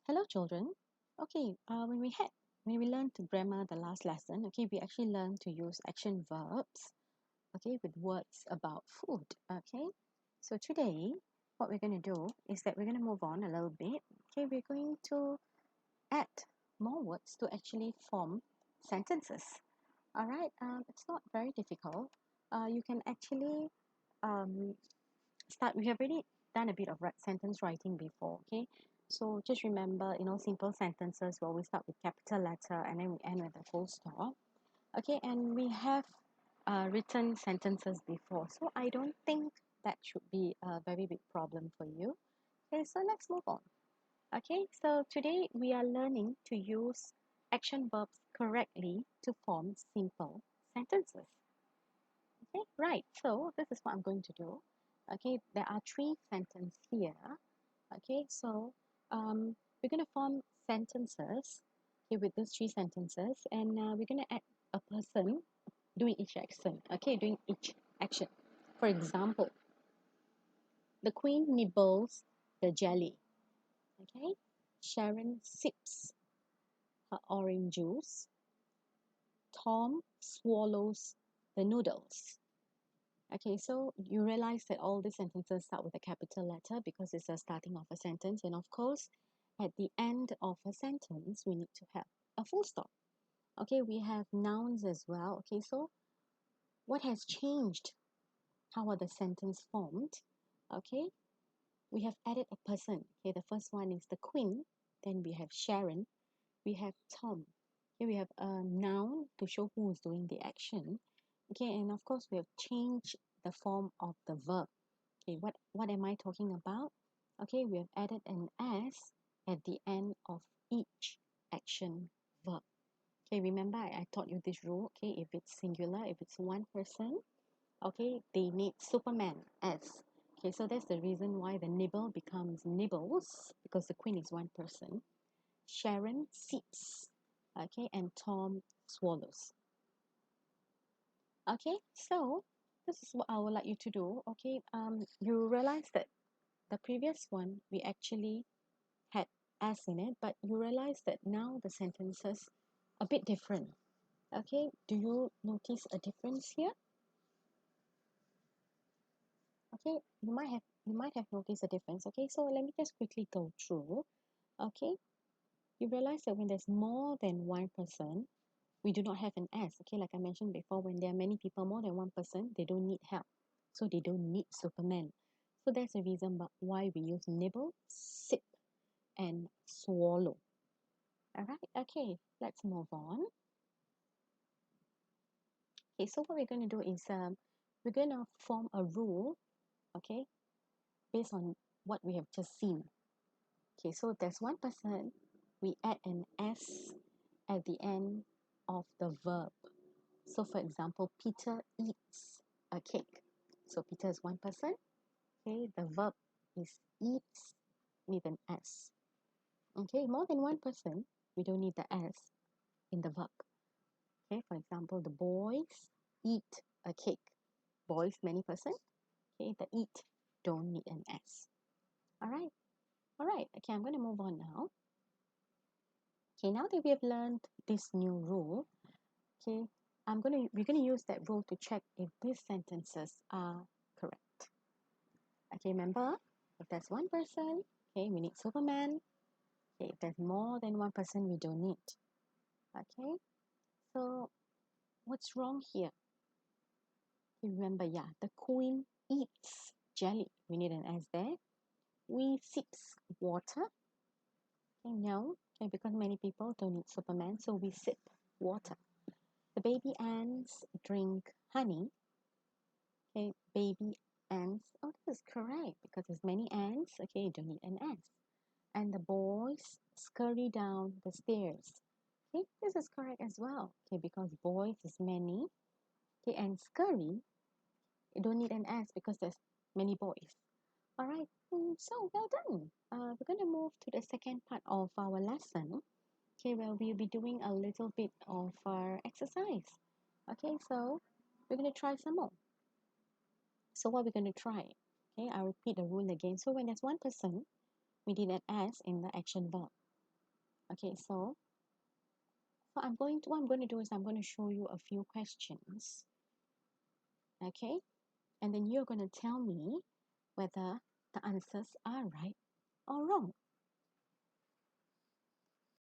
Hello, children. Okay, when we learned grammar the last lesson, okay, we actually learned to use action verbs, okay, with words about food. Okay, so today, what we're going to do is that we're going to move on a little bit. Okay, we're going to add more words to actually form sentences. All right, it's not very difficult. You can actually um, start. We have already done a bit of sentence writing before, okay? So just remember, simple sentences we always start with capital letter and then we end with a full stop. Okay, and we have written sentences before, so I don't think that should be a very big problem for you. Okay, so let's move on. Okay, so today we are learning to use action verbs correctly to form simple sentences. Okay, right. So this is what I'm going to do. Okay, there are three sentences here. Okay, so we're going to form sentences, okay, with these three sentences, and we're going to add a person doing each action. Okay, doing each action. For example, the queen nibbles the jelly. Okay, Sharon sips her orange juice. Tom swallows the noodles. Okay, so you realize that all these sentences start with a capital letter because it's the starting of a sentence. And of course, at the end of a sentence, we need to have a full stop. Okay, we have nouns as well. Okay, so what has changed? How are the sentence formed? Okay, we have added a person. Okay, the first one is the queen. Then we have Sharon. We have Tom. Here we have a noun to show who is doing the action. Okay, and of course, we have changed the form of the verb. Okay, what am I talking about? Okay, we have added an S at the end of each action verb. Okay, remember I taught you this rule. Okay, if it's singular, if it's one person, okay, they need Superman S. Okay, so that's the reason why the nibble becomes nibbles because the queen is one person. Sharon sips, okay, and Tom swallows. Okay, so this is what I would like you to do. Okay, you realize that the previous one we actually had s in it, but you realize that now the sentences a bit different. Okay, do you notice a difference here? Okay, you might have noticed a difference. Okay, so let me just quickly go through. Okay, you realize that when there's more than one person, we do not have an s. Okay, like I mentioned before, when there are many people, more than one person, they don't need help, so they don't need Superman. So that's the reason why we use nibble, sip, and swallow. All right, okay, let's move on. Okay, so what we're going to do is we're going to form a rule, okay, based on what we have just seen. Okay, so there's one person, we add an S at the end of the verb. So for example, Peter eats a cake. So Peter is one person, okay, the verb is eats with an S. Okay, more than one person, we don't need the S in the verb. Okay, for example, the boys eat a cake. Boys, many person. Okay, the eat don't need an S. All right. Okay, I'm going to move on now. Okay, now that we have learned this new rule, okay, we're going to use that rule to check if these sentences are correct. Okay, remember, if there's one person, okay, we need Superman. Okay, if there's more than one person, we don't need. Okay, so what's wrong here? Remember, yeah, the queen eats jelly. We need an S there. We sips water. Okay, no, okay, because many people don't need Superman, so we sip water. The baby ants drink honey. Okay, baby ants. Oh, this is correct because there's many ants. Okay, you don't need an S. And the boys scurry down the stairs. Okay, this is correct as well. Okay, because boys is many. Okay, and scurry, you don't need an S because there's many boys. All right, so well done. We're going to move to the second part of our lesson. Okay, well, we'll be doing a little bit of our exercise. Okay, so we're going to try some more. So what we're going to try, okay, I'll repeat the rule again. So when there's one person, we did an S in the action verb. Okay, so what I'm going to do is I'm going to show you a few questions. Okay, and then you're going to tell me whether the answers are right or wrong.